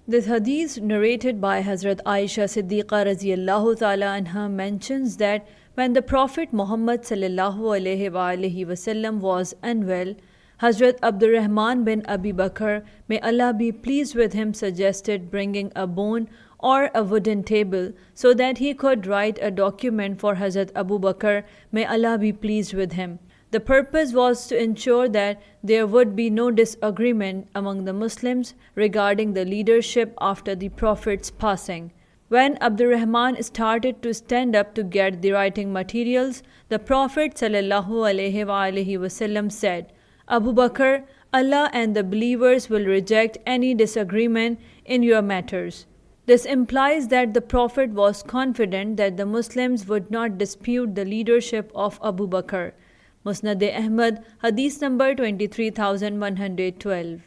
This hadith narrated by Hazrat Aisha Siddiqa radiyallahu ta'ala anha mentions that when the Prophet Muhammad sallallahu alaihi wasallam was unwell, Hazrat Abdurrahman bin Abi Bakr, may Allah be pleased with him, suggested bringing a bone or a wooden table so that he could write a document for Hazrat Abu Bakr, may Allah be pleased with him. The purpose was to ensure that there would be no disagreement among the Muslims regarding the leadership after the Prophet's passing. When Abdurrahman started to stand up to get the writing materials, the Prophet ﷺ said, Abu Bakr, Allah and the believers will reject any disagreement in your matters. This implies that the Prophet was confident that the Muslims would not dispute the leadership of Abu Bakr. Musnad Ahmad, Hadith number 23112.